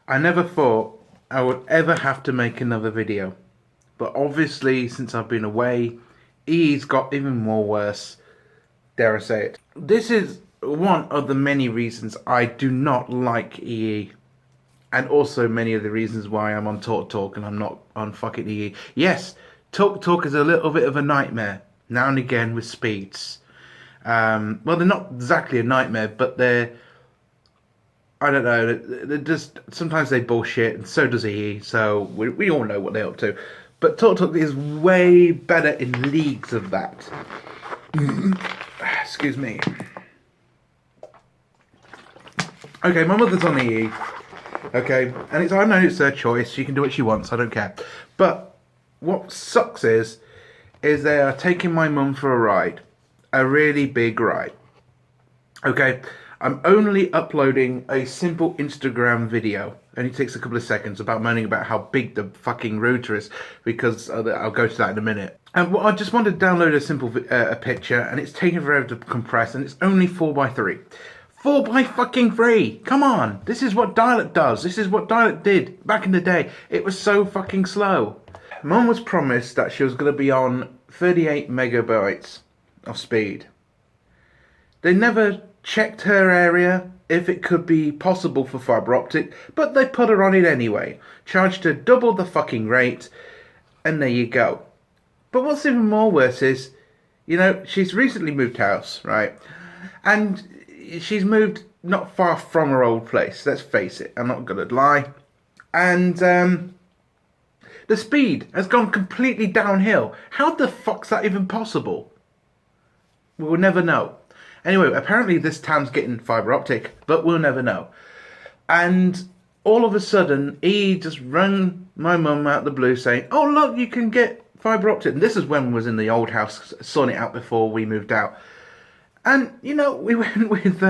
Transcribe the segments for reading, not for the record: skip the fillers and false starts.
I never thought I would ever have to make another video. But obviously, since I've been away, EE's got even more worse, dare I say it. This is one of the many reasons I do not like EE. And also many of the reasons why I'm on Talk Talk and I'm not on fucking EE. Yes, Talk Talk is a little bit of a nightmare, now and again with speeds. Well, they're not exactly a nightmare, but they're, I don't know, they're just, sometimes they bullshit, and so does EE, so we all know what they're up to. But Talk Talk is way better in leagues of that. Excuse me. Okay, my mother's on EE. Okay, and I know it's her choice. She can do what she wants. I don't care. But what sucks is they are taking my mum for a ride, a really big ride. Okay, I'm only uploading a simple Instagram video. Only takes a couple of seconds about moaning about how big the fucking router is, because I'll go to that in a minute. And I just wanted to download a simple a picture, and it's taking forever to compress, and it's only 4:3. 4:3! Come on! This is what dial-up does. This is what dial-up did back in the day. It was so fucking slow. Mum was promised that she was going to be on 38 megabytes of speed. They never checked her area if it could be possible for fibre optic, but they put her on it anyway. Charged her double the fucking rate, and there you go. But what's even more worse is, you know, she's recently moved house, right? And she's moved not far from her old place, let's face it, I'm not gonna lie. And the speed has gone completely downhill. How the fuck's that even possible? We'll never know. Anyway, apparently this town's getting fibre optic, but we'll never know. And all of a sudden, he just rang my mum out the blue saying, "Oh look, you can get fibre optic." And this is when we was in the old house, sorting it out before we moved out. And, you know, we went with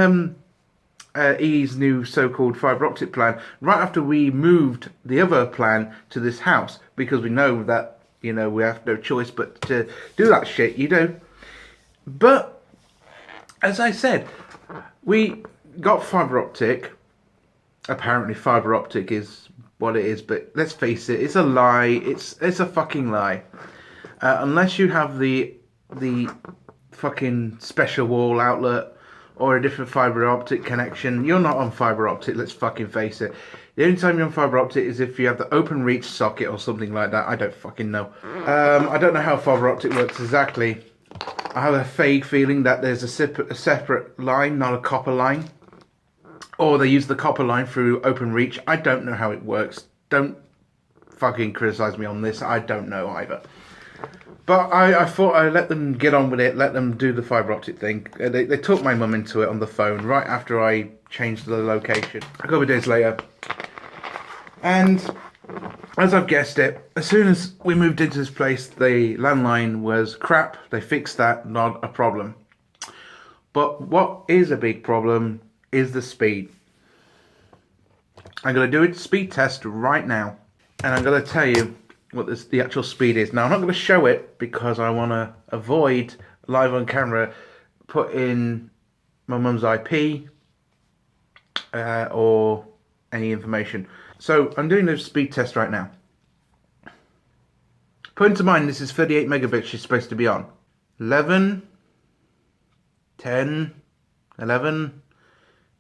E's new so-called fibre optic plan right after we moved the other plan to this house, because we know that, you know, we have no choice but to do that shit, you do. But, as I said, we got fibre optic. Apparently fibre optic is what it is, but let's face it, it's a lie. It's a fucking lie. Unless you have the fucking special wall outlet or a different fibre optic connection, you're not on fibre optic, let's fucking face it. The only time you're on fibre optic is if you have the open reach socket or something like that. I don't fucking know. I don't know how fibre optic works exactly. I have a vague feeling that there's a separate line, not a copper line. Or they use the copper line through open reach. I don't know how it works. Don't fucking criticize me on this. I don't know either. But I thought I'd let them get on with it, let them do the fibre optic thing. They took my mum into it on the phone right after I changed the location, a couple of days later. And as I've guessed it, as soon as we moved into this place, the landline was crap. They fixed that, not a problem. But what is a big problem is the speed. I'm going to do a speed test right now, and I'm going to tell you what the actual speed is. Now, I'm not going to show it because I want to avoid live on camera putting my mum's IP or any information. So I'm doing a speed test right now. Put into mind this is 38 megabits she's supposed to be on. 11, 10, 11.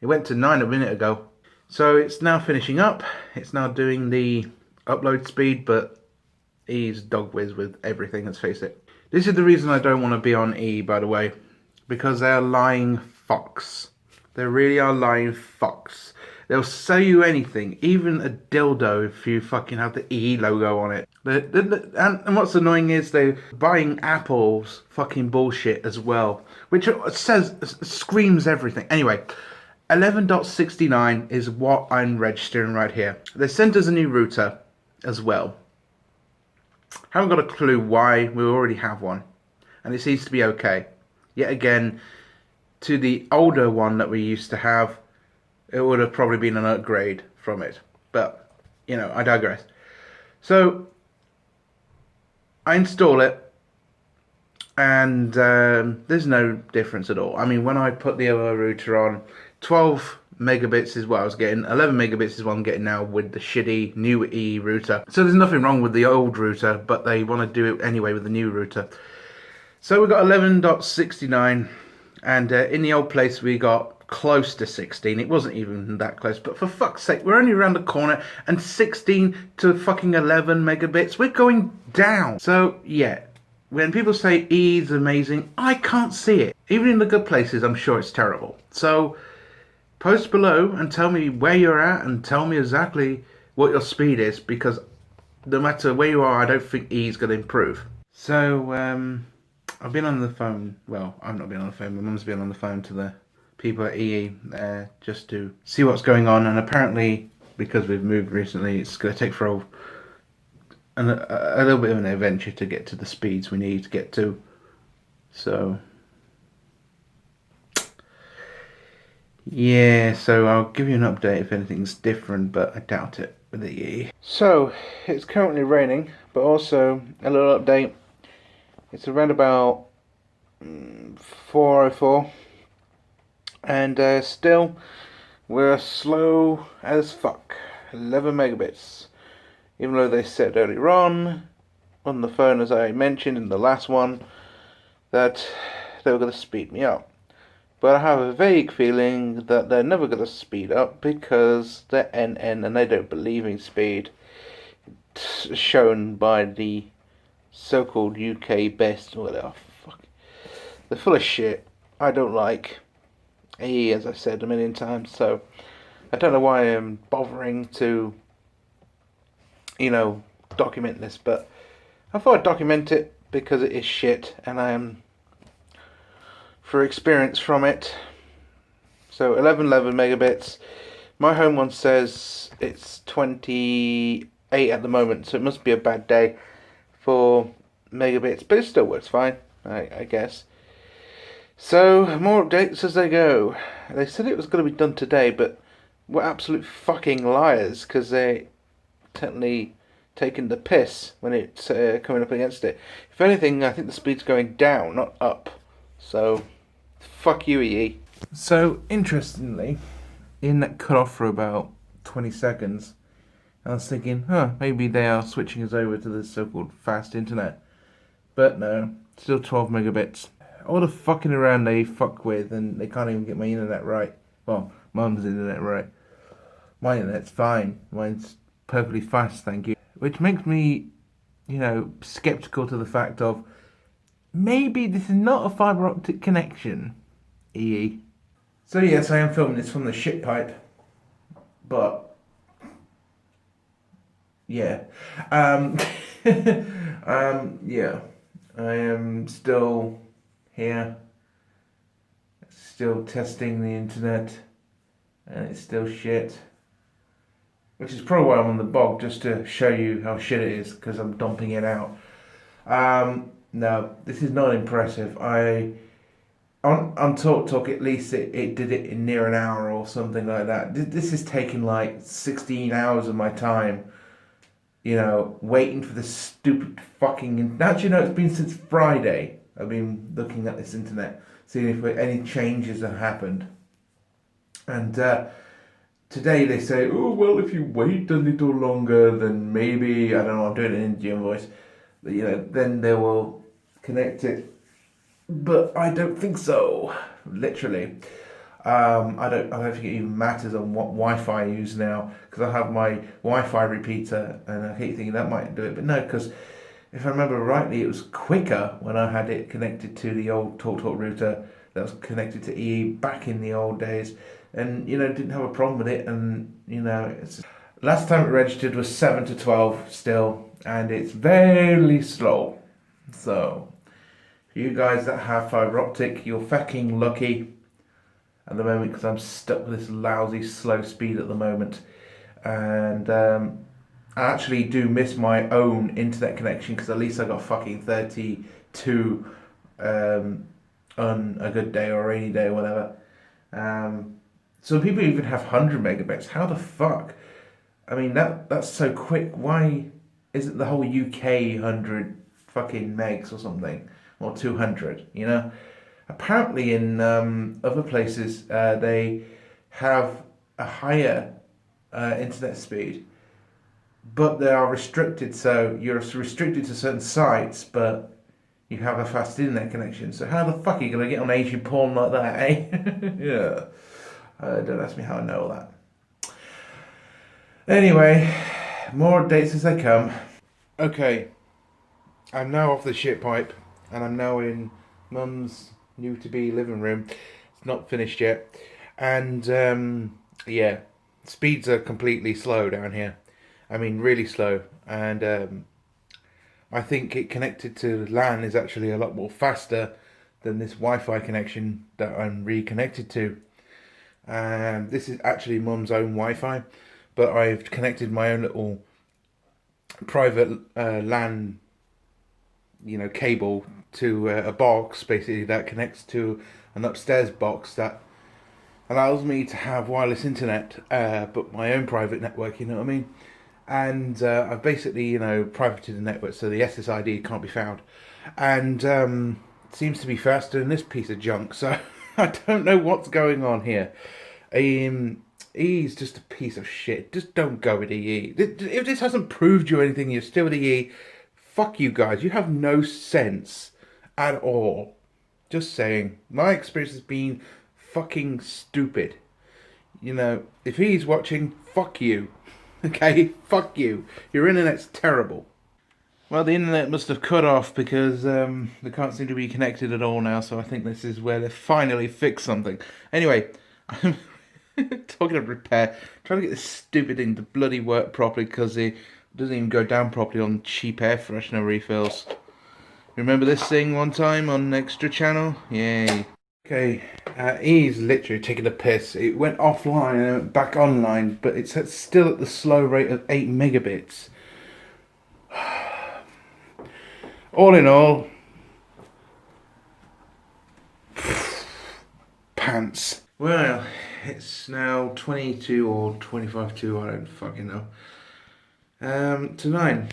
It went to 9 a minute ago. So it's now finishing up. It's now doing the upload speed, but E's dog whiz with everything, let's face it. This is the reason I don't want to be on E, by the way. Because they're lying fucks. They really are lying fucks. They'll sell you anything, even a dildo, if you fucking have the E logo on it. And what's annoying is they're buying Apple's fucking bullshit as well, which screams everything. Anyway, 11.69 is what I'm registering right here. They sent us a new router as well. Haven't got a clue why. We already have one, and it seems to be okay. Yet again, to the older one that we used to have, it would have probably been an upgrade from it. But, you know, I digress. So, I install it, and there's no difference at all. I mean, when I put the other router on, 12 megabits is what I was getting. 11 megabits is what I'm getting now with the shitty new EE router. So there's nothing wrong with the old router, but they want to do it anyway with the new router. So we got 11.69, and in the old place we got close to 16. It wasn't even that close, but for fuck's sake, we're only around the corner, and 16 to fucking 11 megabits, we're going down. So yeah, when people say E is amazing, I can't see it. Even in the good places, I'm sure it's terrible. So post below and tell me where you're at, and tell me exactly what your speed is, because no matter where you are, I don't think E is going to improve. So I've been on the phone. Well, I've not been on the phone. My mum's been on the phone to the people at EE just to see what's going on. And apparently, because we've moved recently, it's going to take for a little bit of an adventure to get to the speeds we need to get to. So yeah, so I'll give you an update if anything's different, but I doubt it with the EE. So it's currently raining, but also a little update. It's around about 4:04, and still we're slow as fuck. 11 megabits, even though they said earlier on the phone, as I mentioned in the last one, that they were going to speed me up. But I have a vague feeling that they're never going to speed up because they're NN and they don't believe in speed, shown by the so-called UK best, whatever. Fuck. They're full of shit. I don't like AE, as I've said a million times, so I don't know why I'm bothering to, document this, but I thought I'd document it because it is shit, and I am for experience from it. So 11 megabits. My home one says it's 28 at the moment, so it must be a bad day for megabits, but it still works fine, I guess. So, more updates as they go. They said it was going to be done today, but we're absolute fucking liars, because they technically taken the piss when it's coming up against it. If anything, I think the speed's going down, not up. So, fuck you, EE. So, interestingly, in that cut off for about 20 seconds, I was thinking, maybe they are switching us over to the so-called fast internet. But no, still 12 megabits. All the fucking around they fuck with, and they can't even get my internet right. Well, mum's internet right. My internet's fine. Mine's perfectly fast, thank you. Which makes me, skeptical to the fact of, maybe this is not a fibre optic connection, EE. So yes, I am filming this from the shit pipe. But yeah. Yeah. I am still here, still testing the internet, and it's still shit. Which is probably why I'm on the bog, just to show you how shit it is, because I'm dumping it out. No, this is not impressive. On TalkTalk, at least it did it in near an hour or something like that. This has taken like 16 hours of my time, waiting for this stupid fucking... Actually, no, it's been since Friday. I've been looking at this internet, seeing if any changes have happened. And today they say, oh, well, if you wait a little longer, then maybe, I don't know, I'm doing it in Indian voice, but, then they will connect it. But I don't think so, literally. I don't think it even matters on what Wi-Fi I use now, because I have my Wi-Fi repeater, and I keep thinking that might do it, but no, because if I remember rightly, it was quicker when I had it connected to the old TalkTalk router that was connected to EE back in the old days, and didn't have a problem with it, and it's last time it registered was 7 to 12 still, and it's very slow. So for you guys that have fibre optic, you're fucking lucky at the moment, because I'm stuck with this lousy slow speed at the moment, and I actually do miss my own internet connection, because at least I got fucking 32 on a good day or a rainy day or whatever. Some people even have 100 megabits. How the fuck? I mean, that's so quick. Why isn't the whole UK 100 fucking megs or something? Or 200, Apparently in other places they have a higher internet speed, but they are restricted. So you're restricted to certain sites, but you have a fast internet connection. So how the fuck are you gonna get on Asian porn like that, eh? Yeah. Don't ask me how I know that. Anyway, more updates as they come. Okay, I'm now off the shit pipe, and I'm now in Mum's new to be living room. It's not finished yet, and yeah, speeds are completely slow down here. I mean, really slow, and I think it connected to LAN is actually a lot more faster than this Wi-Fi connection that I'm reconnected to. This is actually Mum's own Wi-Fi, but I've connected my own little private LAN, cable to a box basically that connects to an upstairs box that allows me to have wireless internet, but my own private network. You know what I mean? And I've basically, privated the network so the SSID can't be found, and it seems to be faster than this piece of junk. So I don't know what's going on here. EE's just a piece of shit. Just don't go with EE. If this hasn't proved you anything, you're still with EE. Fuck you guys. You have no sense at all. Just saying. My experience has been fucking stupid. If he's watching, fuck you. Okay? Fuck you. Your internet's terrible. Well, the internet must have cut off because they can't seem to be connected at all now, so I think this is where they finally fixed something. Anyway, I'm talking of repair, trying to get this stupid thing to bloody work properly because it doesn't even go down properly on cheap air freshener refills. Remember this thing one time on Extra Channel? Yay. Okay, he's literally taking a piss. It went offline and went back online, but it's still at the slow rate of 8 megabits. All in all, pants. Well, it's now 22 or 25 to, I don't fucking know, to 9.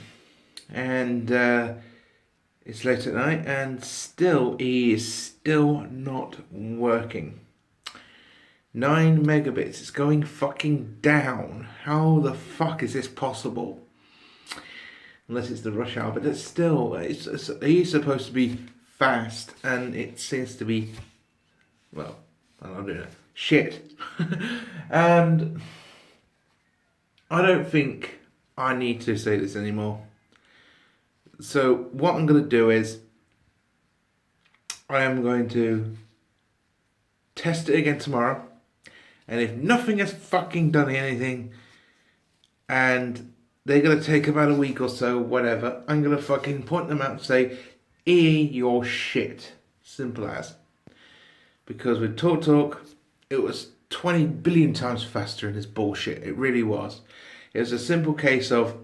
And it's late at night and still he is still not working. 9 megabits, it's going fucking down. How the fuck is this possible? Unless it's the rush hour, but it's still, he's supposed to be fast and it seems to be, well, I'm not doing it. Shit. And I don't think I need to say this anymore. So what I'm going to do is I am going to test it again tomorrow. And if nothing has fucking done anything and they're going to take about a week or so, whatever, I'm going to fucking point them out and say, you're shit. Simple as. Because with TalkTalk, it was 20 billion times faster in this bullshit. It really was. It was a simple case of,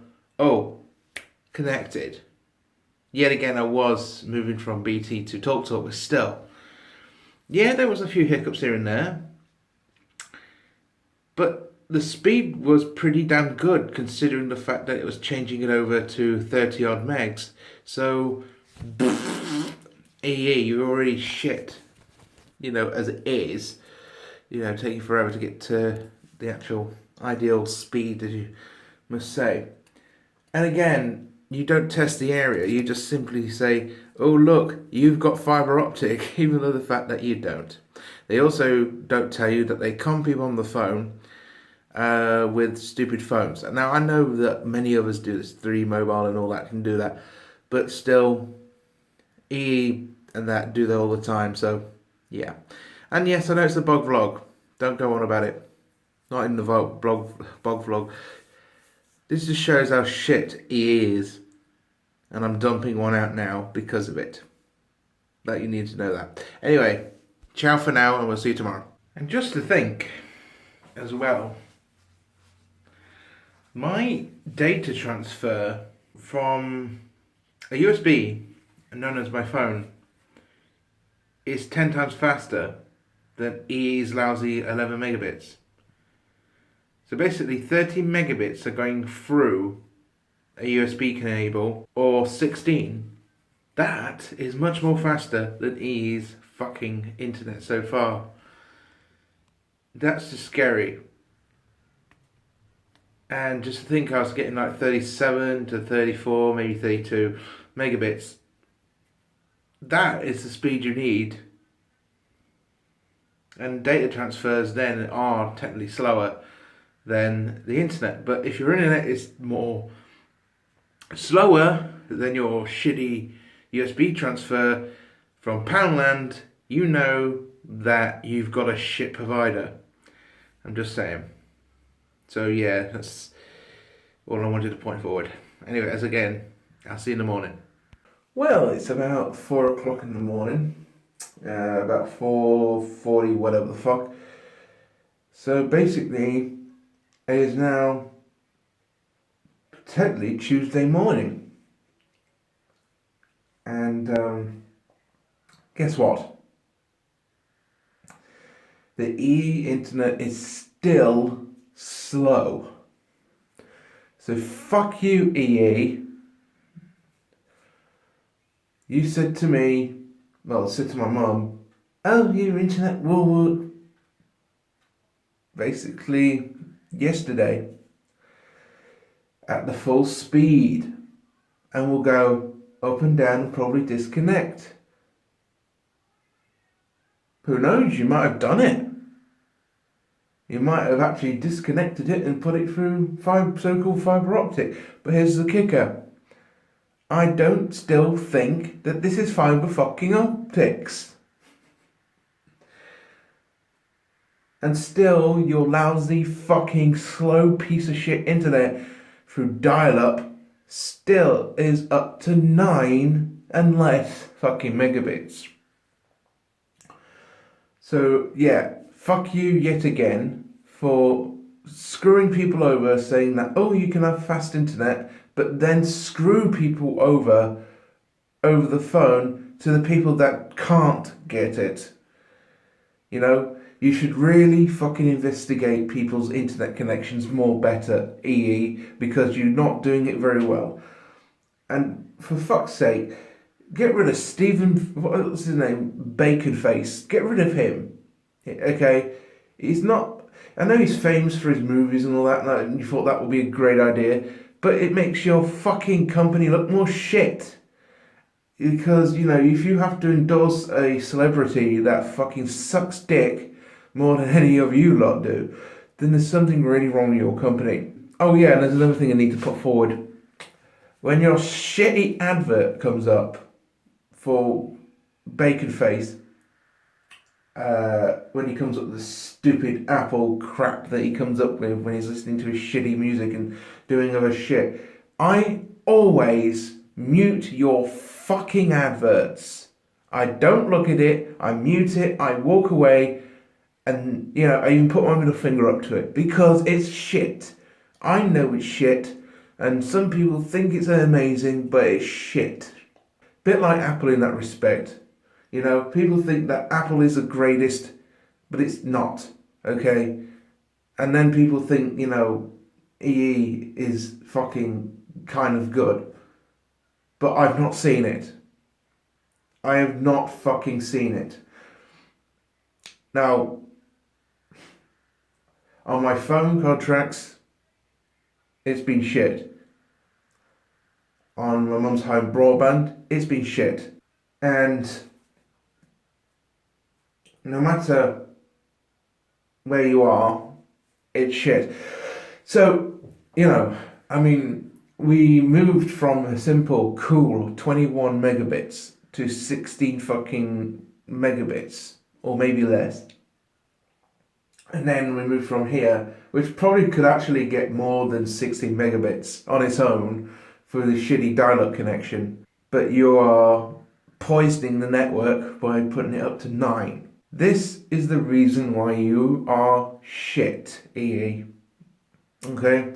connected. Yet again, I was moving from BT to TalkTalk, but still. Yeah, there was a few hiccups here and there. But the speed was pretty damn good, considering the fact that it was changing it over to 30 odd megs. So, you're already shit. As it is. Taking forever to get to the actual ideal speed, as you must say. And again, you don't test the area, you just simply say, oh look, you've got fibre optic, even though the fact that you don't. They also don't tell you that they con people on the phone with stupid phones. Now I know that many of us do this, 3 Mobile and all that can do that, but still, EE and that do that all the time, so yeah. And yes, I know it's a bog vlog, don't go on about it. Not in the bog vlog. This just shows how shit he is. And I'm dumping one out now because of it. That you need to know that. Anyway, ciao for now and we'll see you tomorrow. And just to think as well, my data transfer from a USB, known as my phone, is 10 times faster than EE's lousy 11 megabits. So basically 30 megabits are going through a USB cable, or 16. That is much more faster than EE's fucking internet so far. That's just scary. And just to think I was getting like 37 to 34, maybe 32 megabits. That is the speed you need. And data transfers then are technically slower than the internet. But if your internet is more slower than your shitty USB transfer from Poundland, you know that you've got a shit provider. I'm just saying. So yeah, that's all I wanted to point forward. Anyway, as again, I'll see you in the morning. Well, it's about 4 o'clock in the morning. About 4:40, whatever the fuck. So basically, it is now technically Tuesday morning. And guess what? The internet is still slow. So fuck you, EE. You said to me, well, said to my mum, oh, your internet will basically yesterday at the full speed and will go up and down and probably disconnect. Who knows, you might have done it. You might have actually disconnected it and put it through so-called fibre optic. But here's the kicker. I don't still think that this is fibre fucking optics. And still, your lousy fucking slow piece of shit internet through dial-up still is up to 9 and less fucking megabits. So yeah, fuck you yet again for screwing people over, saying that, oh, you can have fast internet, but then screw people over the phone to the people that can't get it. You know, you should really fucking investigate people's internet connections more better, EE, because you're not doing it very well. And for fuck's sake, get rid of Stephen, what's his name? Bacon Face. Get rid of him. Okay? He's not, I know he's famous for his movies and all that, and you thought that would be a great idea, but it makes your fucking company look more shit. Because, you know, if you have to endorse a celebrity that fucking sucks dick more than any of you lot do, then there's something really wrong with your company. Oh yeah, and there's another thing I need to put forward. When your shitty advert comes up for Bacon Face, when he comes up with the stupid Apple crap that he comes up with when he's listening to his shitty music and doing other shit, I always mute your fucking adverts. I don't look at it, I mute it, I walk away, and, you know, I even put my middle finger up to it because it's shit. I know it's shit, and some people think it's amazing, but it's shit. Bit like Apple in that respect. You know, people think that Apple is the greatest, but it's not, okay? And then people think, you know, EE is fucking kind of good. But I've not seen it. I have not fucking seen it. Now, on my phone contracts, it's been shit. On my mum's home broadband, it's been shit. And no matter where you are, it's shit. So, you know, I mean, we moved from a simple, cool 21 megabits to 16 fucking megabits, or maybe less. And then we moved from here, which probably could actually get more than 16 megabits on its own for the shitty dial-up connection. But you are poisoning the network by putting it up to 9. This is the reason why you are shit, EE. Okay?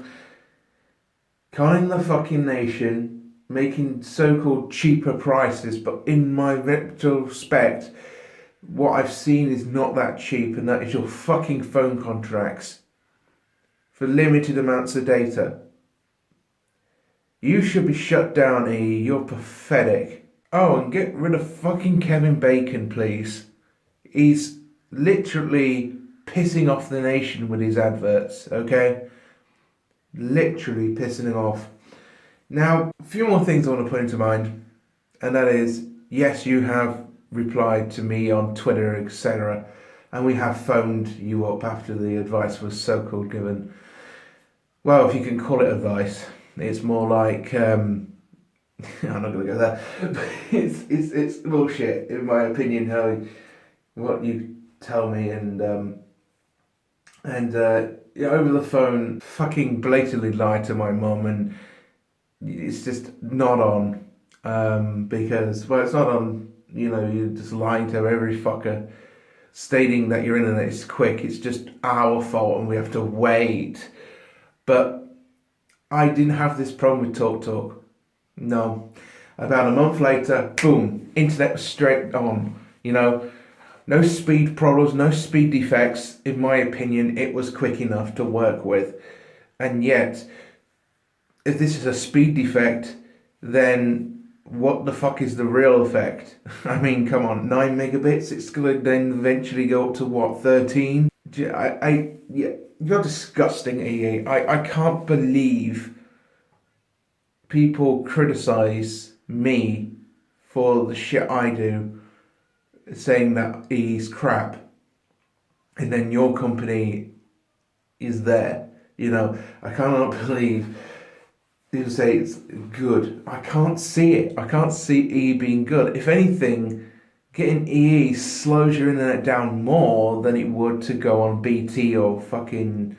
Conning the fucking nation, making so-called cheaper prices, but in my retrospect, what I've seen is not that cheap, and that is your fucking phone contracts for limited amounts of data. You should be shut down, EE. You're pathetic. Oh, and get rid of fucking Kevin Bacon, please. He's literally pissing off the nation with his adverts, okay? literally pissing him off. Now, a few more things I want to put into mind, and that is, yes, you have replied to me on Twitter, etc., and we have phoned you up after the advice was so-called given. Well, if you can call it advice, it's more like I'm not going to go there. But it's bullshit in my opinion. What you tell me and yeah, over the phone, fucking blatantly lied to my mum, and it's just not on. Because well, it's not on. You know, you're just lying to every fucker, stating that your internet is quick. It's just our fault, and we have to wait. But I didn't have this problem with TalkTalk. No. About a month later, boom, internet was straight on. You know, no speed problems, no speed defects. In my opinion, it was quick enough to work with. And yet, if this is a speed defect, then what the fuck is the real effect? I mean, come on, 9 megabits, it's going to then eventually go up to what, 13? Yeah, you're disgusting, EE. I can't believe people criticize me for the shit I do, saying that EE's crap, and then your company is there. You know, I cannot believe people say it's good. I can't see it. I can't see EE being good. If anything, getting EE slows your internet down more than it would to go on BT or fucking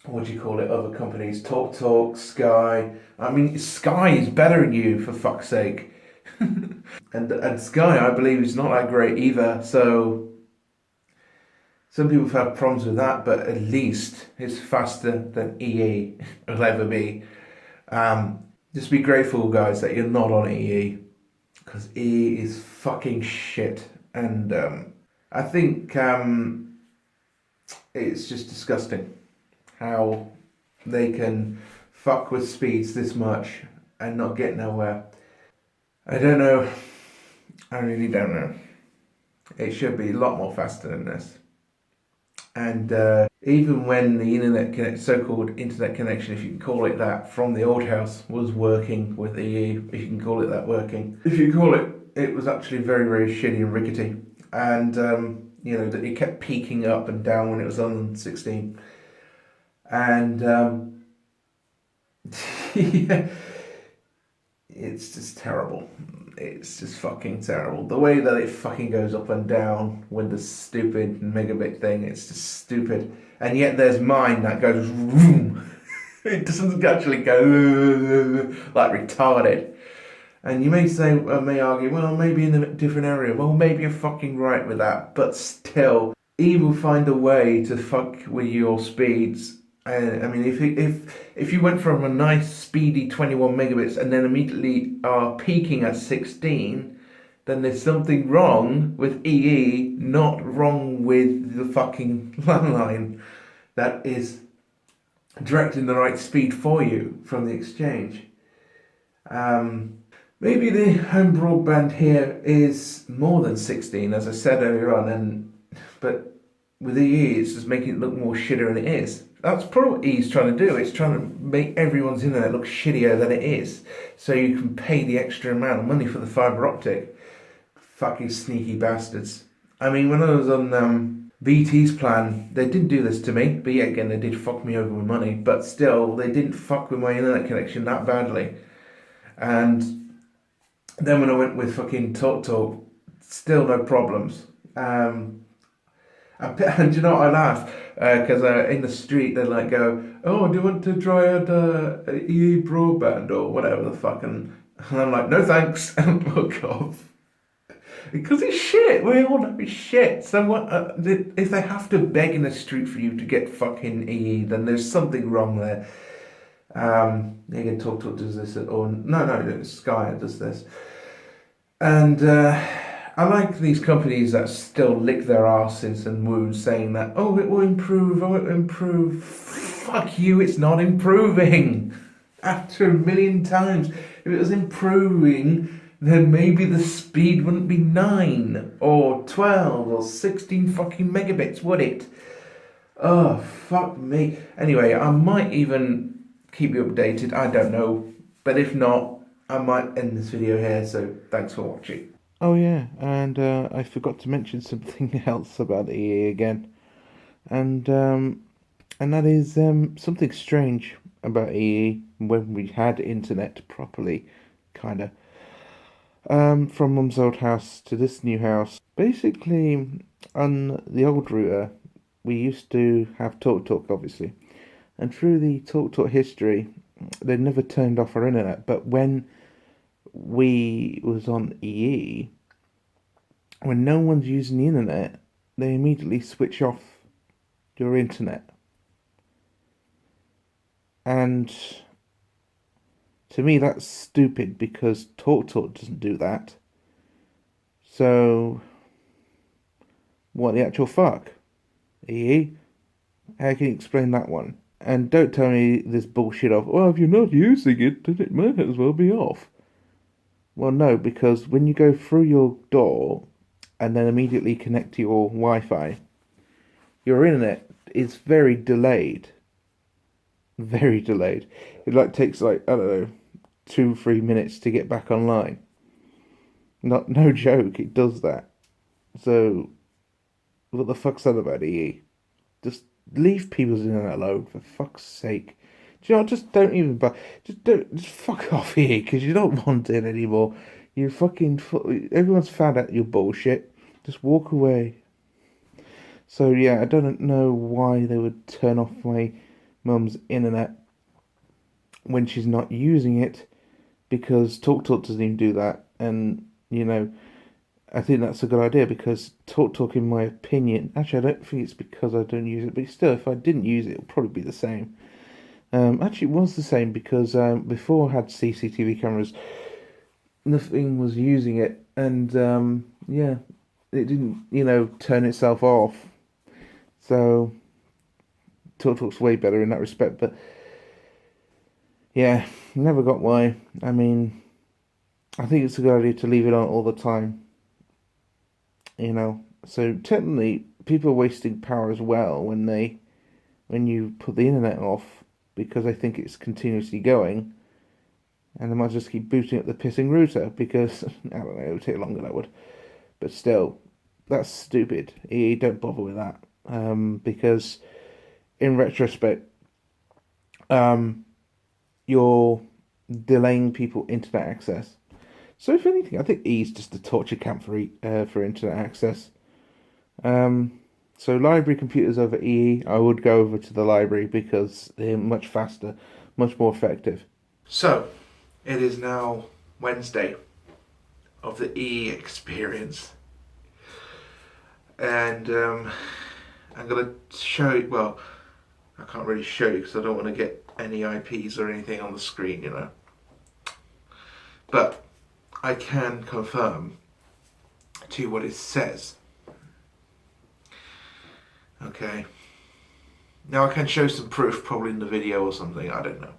what do you call it, other companies, TalkTalk, Sky. I mean, Sky is better than you, for fuck's sake. and Sky, I believe, is not that great either. So some people have had problems with that, but at least it's faster than EE will ever be. Just be grateful, guys, that you're not on EE, because EE is fucking shit. And I think it's just disgusting how they can fuck with speeds this much and not get nowhere. I don't know. I really don't know. It should be a lot more faster than this. And even when the so-called internet connection, if you can call it that, from the old house was working with EE, if you can call it that working. If you call it, it was actually very, very shitty and rickety. And, you know, that it kept peaking up and down when it was on 16. And, yeah, it's just terrible. It's just fucking terrible. The way that it fucking goes up and down with the stupid megabit thing, it's just stupid. And yet there's mine that goes vroom. It doesn't actually go like retarded. And you may say, may argue, well, maybe in a different area. Well, maybe you're fucking right with that. But still, he will find a way to fuck with your speeds. I mean, if you went from a nice speedy 21 megabits and then immediately are peaking at 16, then there's something wrong with EE, not wrong with the fucking landline that is directing the right speed for you from the exchange. Maybe the home broadband here is more than 16, as I said earlier on, but with EE, it's just making it look more shitter than it is. That's probably what EE's trying to do. It's trying to make everyone's internet look shittier than it is, so you can pay the extra amount of money for the fibre optic. Fucking sneaky bastards. I mean, when I was on BT's plan, they didn't do this to me, but yet again, they did fuck me over with money, but still, they didn't fuck with my internet connection that badly. And then when I went with fucking TalkTalk, still no problems. And you know what, I laugh because in the street they like go, oh, do you want to try out EE broadband or whatever the fuck, and I'm like, no thanks, and fuck off, because it's shit. We all know it's shit. So what, if they have to beg in the street for you to get fucking EE, then there's something wrong there. Again, TalkTalk does this, or no, Sky does this, and I like these companies that still lick their asses and wounds, saying that, oh, it will improve, oh, it will improve. Fuck you, it's not improving. After a million times, if it was improving, then maybe the speed wouldn't be 9 or 12 or 16 fucking megabits, would it? Oh, fuck me. Anyway, I might even keep you updated. I don't know. But if not, I might end this video here. So thanks for watching. Oh yeah, and I forgot to mention something else about EA again, and that is something strange about EE when we had internet properly, kinda. From Mum's old house to this new house. Basically, on the old router, we used to have TalkTalk, obviously, and through the TalkTalk history, they never turned off our internet. But when we was on EE, when no one's using the internet, they immediately switch off your internet. And to me, that's stupid because TalkTalk doesn't do that. So, what the actual fuck? EE? How can you explain that one? And don't tell me this bullshit of, well, if you're not using it, then it might as well be off. Well, no, because when you go through your door and then immediately connect to your Wi-Fi, your internet is very delayed. Very delayed. It takes I don't know, 2-3 minutes to get back online. No joke, it does that. So what the fuck's that about, EE? Just leave people's internet alone, for fuck's sake. Do you know? Just don't even. Just fuck off here, because you don't want it anymore. You fucking. Everyone's found out your bullshit. Just walk away. So yeah, I don't know why they would turn off my mum's internet when she's not using it, because TalkTalk doesn't even do that, and I think that's a good idea because TalkTalk, in my opinion, actually, I don't think it's because I don't use it, but still, if I didn't use it, it would probably be the same. Actually, it was the same because before I had CCTV cameras, nothing was using it, and yeah, it didn't, turn itself off. So TalkTalk's way better in that respect, but yeah, never got why. I mean, I think it's a good idea to leave it on all the time. So technically people are wasting power as well when you put the internet off because they think it's continuously going, and they might just keep booting up the pissing router because I don't know, it would take longer, that would, but still, that's stupid. You don't bother with that, because in retrospect, you're delaying people internet access. So if anything, I think E is just a torture camp for internet access. So library computers over EE, I would go over to the library because they're much faster, much more effective. So, it is now Wednesday of the EE experience. And I'm going to show you, well, I can't really show you because I don't want to get any IPs or anything on the screen, But I can confirm to you what it says. Okay. Now I can show some proof probably in the video or something, I don't know.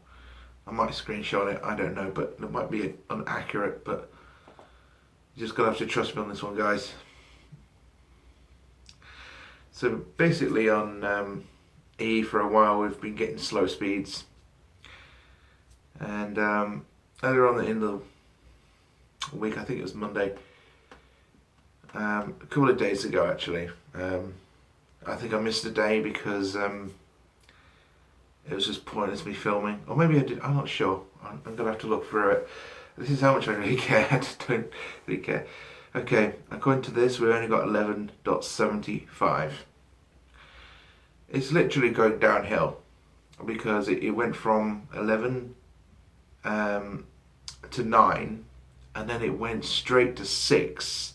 I might screenshot it, I don't know, but it might be inaccurate, but you just gotta have to trust me on this one, guys. So basically on E for a while we've been getting slow speeds. And earlier on in the week, I think it was Monday, a couple of days ago actually, I think I missed a day because it was just pointless me filming, or maybe I did, I'm not sure. I'm gonna have to look through it. This is how much I really care. I just don't really care. Okay, according to this, we've only got 11.75. It's literally going downhill because it went from 11 to 9, and then it went straight to 6,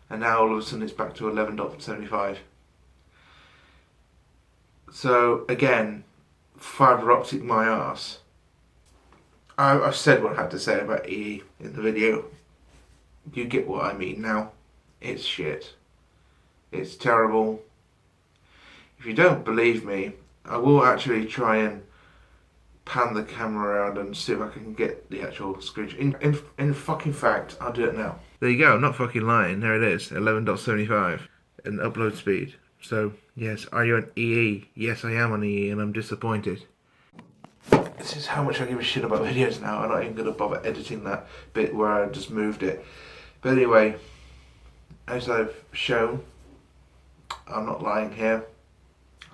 and now all of a sudden it's back to 11.75. So again, fibre optic my arse. I've said what I had to say about EE in the video. You get what I mean now. It's shit. It's terrible. If you don't believe me, I will actually try and pan the camera around and see if I can get the actual screenshot. In fucking fact, I'll do it now. There you go, I'm not fucking lying. There it is, 11.75 in upload speed. So, yes, are you on EE? Yes, I am on EE, and I'm disappointed. This is how much I give a shit about videos now. I'm not even going to bother editing that bit where I just moved it. But anyway, as I've shown, I'm not lying here.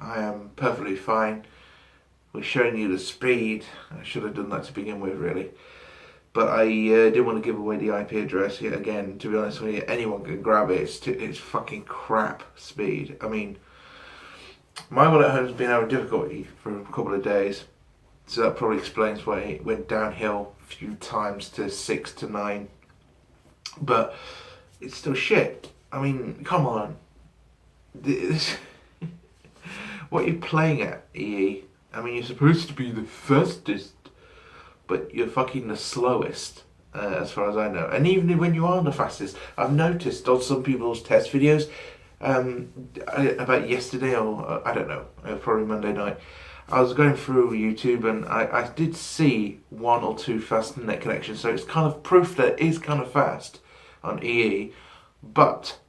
I am perfectly fine. We're showing you the speed. I should have done that to begin with, really. But I didn't want to give away the IP address yet again. To be honest with you, anyone can grab it. It's fucking crap speed. I mean, my one at home's been having difficulty for a couple of days. So that probably explains why it went downhill a few times to 6 to 9. But it's still shit. I mean, come on. This, what are you playing at, EE? I mean, you're supposed to be the fastest, but you're fucking the slowest, as far as I know. And even when you are the fastest, I've noticed on some people's test videos, about yesterday or I don't know, probably Monday night, I was going through YouTube and I did see 1 or 2 fast net connections, so it's kind of proof that it is kind of fast on EE, but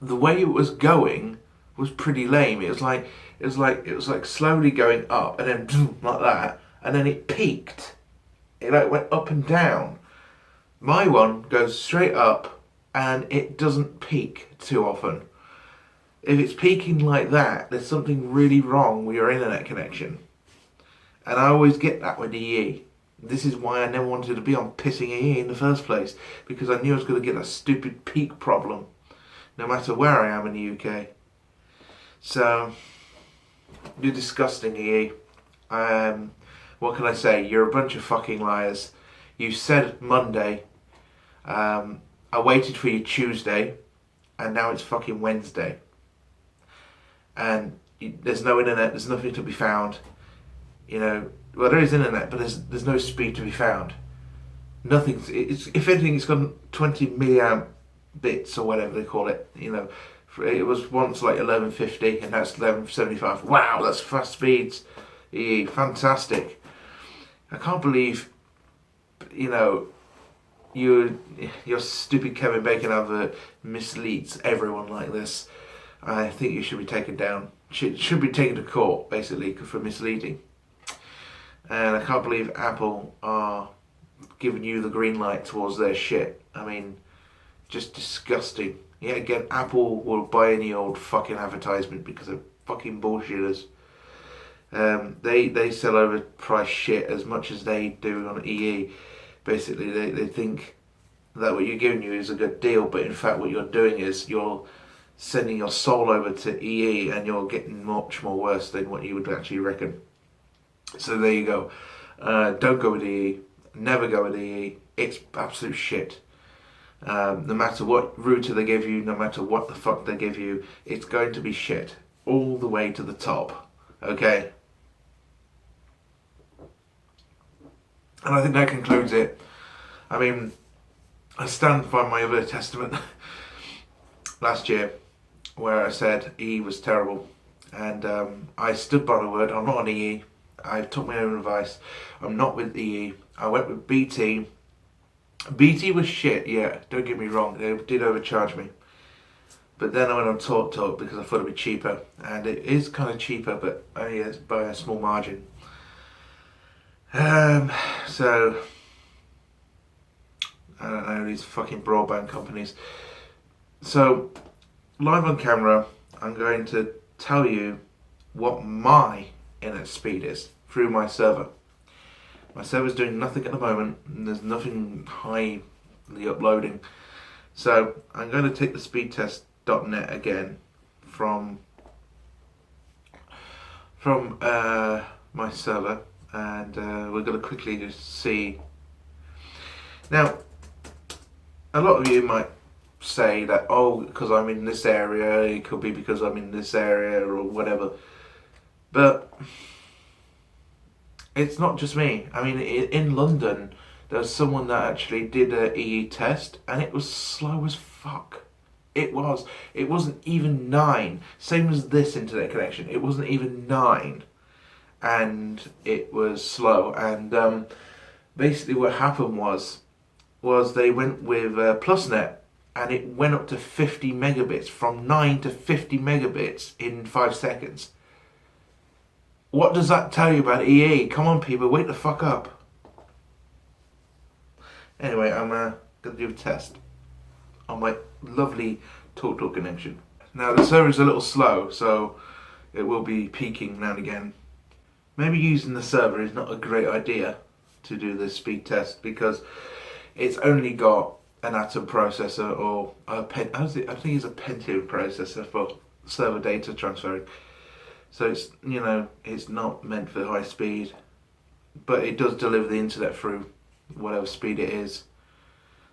the way it was going was pretty lame. It was like slowly going up and then boom, like that, and then it peaked. It like went up and down. My one goes straight up and it doesn't peak too often. If it's peaking like that, there's something really wrong with your internet connection. And I always get that with EE. This is why I never wanted to be on pissing EE in the first place, because I knew I was going to get a stupid peak problem, no matter where I am in the UK. So, you're disgusting, EE. What can I say? You're a bunch of fucking liars. You said Monday. I waited for you Tuesday, and now it's fucking Wednesday. And there's no internet, there's nothing to be found. You know, well, there is internet, but there's no speed to be found. Nothing. If anything, it's got 20 milliamp bits or whatever they call it. You know, it was once like 1150, and now it's 1175. Wow, that's fast speeds. Yeah, fantastic. I can't believe, you know, your stupid Kevin Bacon advert misleads everyone like this. I think you should be taken down. Should be taken to court, basically, for misleading. And I can't believe Apple are giving you the green light towards their shit. I mean, just disgusting. Yet again, Apple will buy any old fucking advertisement because they're fucking bullshitters. They sell overpriced shit as much as they do on EE. Basically, they think that what you're giving you is a good deal, but in fact what you're doing is you're sending your soul over to EE and you're getting much more worse than what you would actually reckon. So there you go. Don't go with EE. Never go with EE. It's absolute shit. No matter what router they give you, no matter what the fuck they give you, it's going to be shit. All the way to the top. Okay? And I think that concludes it. I mean, I stand by my other testament last year where I said EE was terrible. And I stood by my word. I'm not on EE. I took my own advice. I'm not with EE. I went with BT. BT was shit, yeah, don't get me wrong. They did overcharge me. But then I went on TalkTalk because I thought it'd be cheaper. And it is kind of cheaper, but only by a small margin. So, I don't know, these fucking broadband companies. So, live on camera, I'm going to tell you what my internet speed is through my server. My server's doing nothing at the moment, and there's nothing highly uploading. So, I'm going to take the speedtest.net again from my server, and we're going to quickly just see. Now, a lot of you might say that, oh, because I'm in this area, it could be because I'm in this area or whatever. But it's not just me. I mean, in London, there was someone that actually did a EE test, and it was slow as fuck. It was. It wasn't even 9. Same as this internet connection. It wasn't even 9. And it was slow. And basically what happened was they went with PlusNet. and it went up to 50 megabits, from 9 to 50 megabits in 5 seconds. What does that tell you about EE? Come on, people, wake the fuck up. Anyway, I'm going to do a test on my lovely TalkTalk connection. Now, the server is a little slow, so it will be peaking now and again. Maybe using the server is not a great idea to do this speed test, because it's only got an Atom processor or I think it's a Pentium processor for server data transferring. So it's, it's not meant for high speed, but it does deliver the internet through whatever speed it is.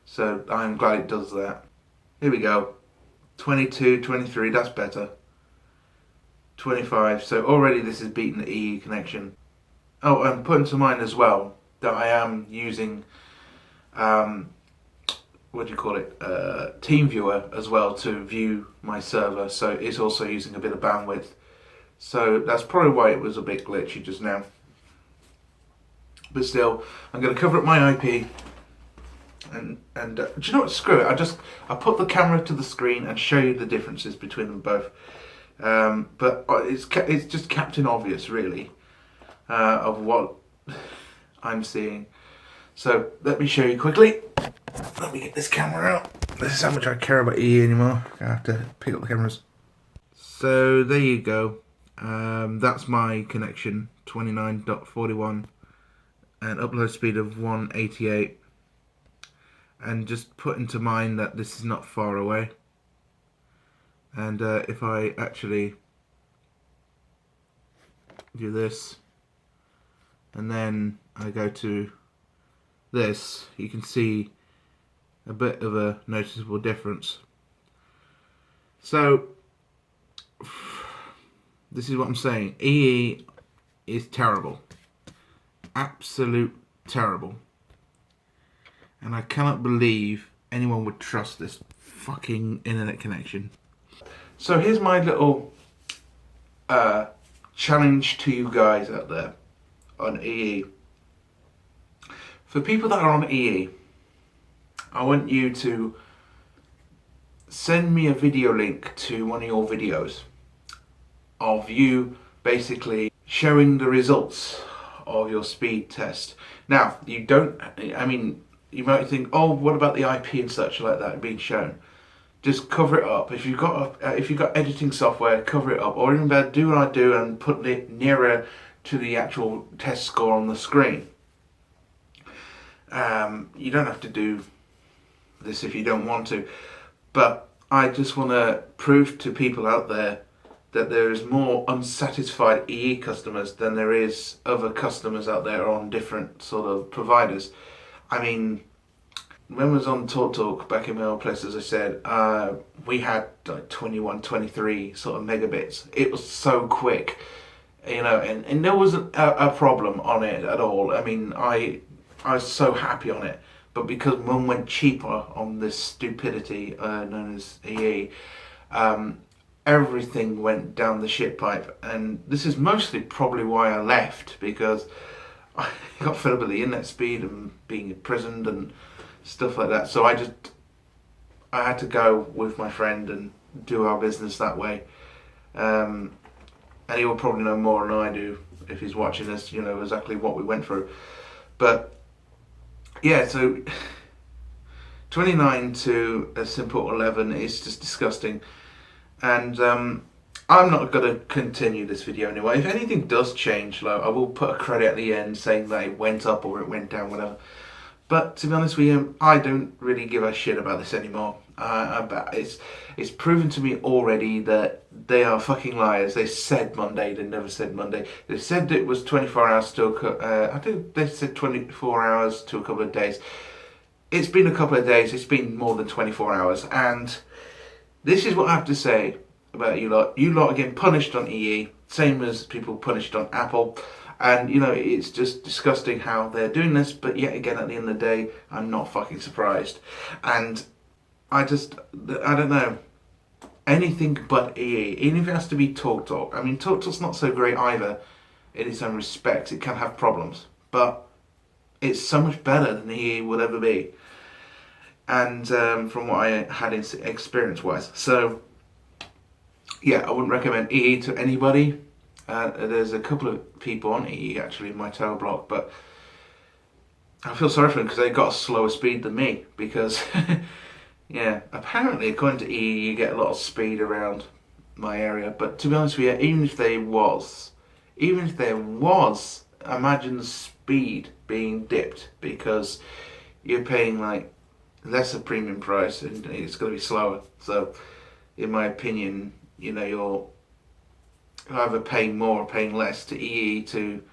So I'm glad it does that. Here we go. 22, 23, that's better. 25, so already this is beating the EE connection. Oh, and put into mind as well that I am using TeamViewer as well to view my server, so it's also using a bit of bandwidth. So that's probably why it was a bit glitchy just now. But still, I'm going to cover up my IP, and do you know what? Screw it. I put the camera to the screen and show you the differences between them both. But it's just Captain Obvious, really, of what I'm seeing. So let me show you quickly. Let me get this camera out. This is how much I care about EE anymore. I have to pick up the cameras. So there you go. That's my connection, 29.41, and upload speed of 188. And just put into mind that this is not far away. And if I actually do this, and then I go to this, you can see a bit of a noticeable difference. So this is what I'm saying. EE is terrible. Absolute terrible. And I cannot believe anyone would trust this fucking internet connection. So here's my little challenge to you guys out there on EE. For people that are on EE, I want you to send me a video link to one of your videos of you basically showing the results of your speed test. Now, you might think, oh, what about the IP and such like that being shown? Just cover it up. If you've got editing software, cover it up, or even better, do what I do and put it nearer to the actual test score on the screen. You don't have to do this if you don't want to, but I just want to prove to people out there that there is more unsatisfied EE customers than there is other customers out there on different sort of providers. I mean, when I was on TalkTalk back in my old place, as I said, we had like 21, 23 sort of megabits. It was so quick, and there wasn't a problem on it at all. I mean, I was so happy on it. But because Mum went cheaper on this stupidity known as EE, everything went down the shit pipe. And this is mostly probably why I left, because I got fed up with the internet speed and being imprisoned and stuff like that. So I had to go with my friend and do our business that way. And he will probably know more than I do if he's watching this, exactly what we went through. But yeah, so 29 to a simple 11 is just disgusting. And I'm not going to continue this video anyway. If anything does change, I will put a credit at the end saying that it went up or it went down, whatever. But to be honest with you, I don't really give a shit about this anymore. It's proven to me already that they are fucking liars. They said Monday, they never said Monday. They said it was 24 hours to I think they said 24 hours to a couple of days. It's been a couple of days. It's been more than 24 hours. And this is what I have to say about you lot. You lot are getting punished on EE, same as people punished on Apple. And, it's just disgusting how they're doing this, but yet again, at the end of the day, I'm not fucking surprised. And I don't know, anything but EE, even if it has to be TalkTalk. I mean, TalkTalk's not so great either, in its own respects. It can have problems, but it's so much better than EE would ever be. and from what I had experience-wise. So, yeah, I wouldn't recommend EE to anybody. There's a couple of people on EE actually in my tow block, but I feel sorry for them because they got a slower speed than me. Because, yeah, apparently according to EE, you get a lot of speed around my area. But to be honest with you, even if there was, imagine the speed being dipped because you're paying like lesser premium price and it's going to be slower. So, in my opinion, you know, you're either paying more or paying less to EE to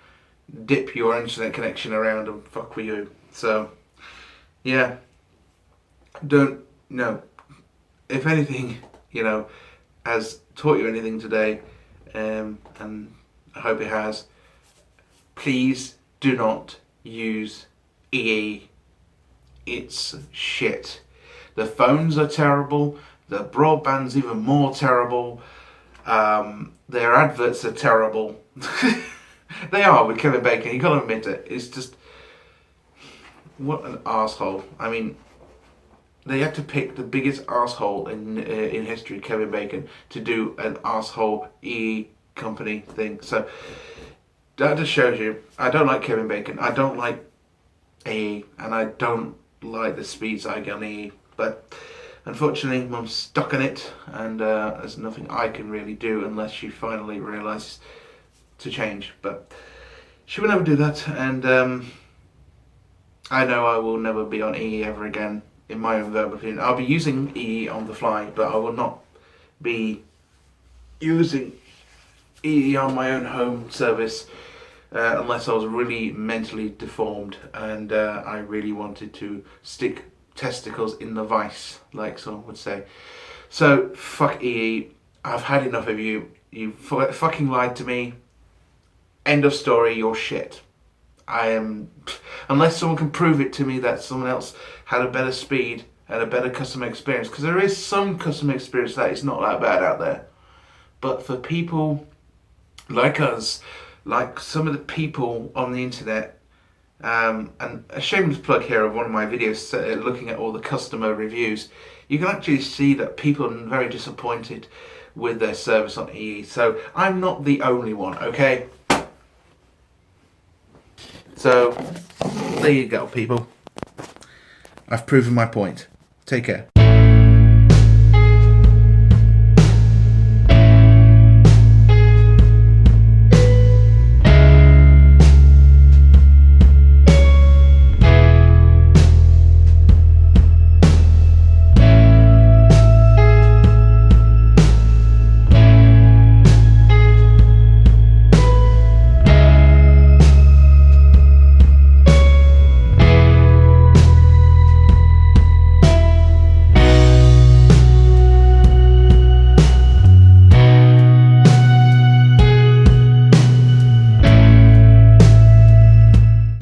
dip your internet connection around and fuck with you. So, yeah, don't, no. If anything, you know, has taught you anything today, and I hope it has, please do not use EE. It's shit. The phones are terrible. The broadband's even more terrible. Their adverts are terrible. They are with Kevin Bacon. You gotta admit it. It's just what an arsehole. I mean, they had to pick the biggest arsehole in history, Kevin Bacon, to do an arsehole EE company thing. So that just shows you. I don't like Kevin Bacon. I don't like EE, and I don't like the speeds I get on EE. But unfortunately, Mum's stuck in it, and there's nothing I can really do unless she finally realises to change. But she will never do that, and I know I will never be on EE ever again, in my own verbal opinion. I'll be using EE on the fly, but I will not be using EE on my own home service unless I was really mentally deformed and I really wanted to stick testicles in the vice, like someone would say. So, fuck EE. I've had enough of you. You fucking lied to me. End of story, you're shit. I am... Unless someone can prove it to me that someone else had a better speed and a better customer experience, because there is some customer experience that is not that bad out there. But for people like us, like some of the people on the internet, and a shameless plug here of one of my videos looking at all the customer reviews, you can actually see that people are very disappointed with their service on EE. So I'm not the only one, okay? So there you go, people. I've proven my point. Take care.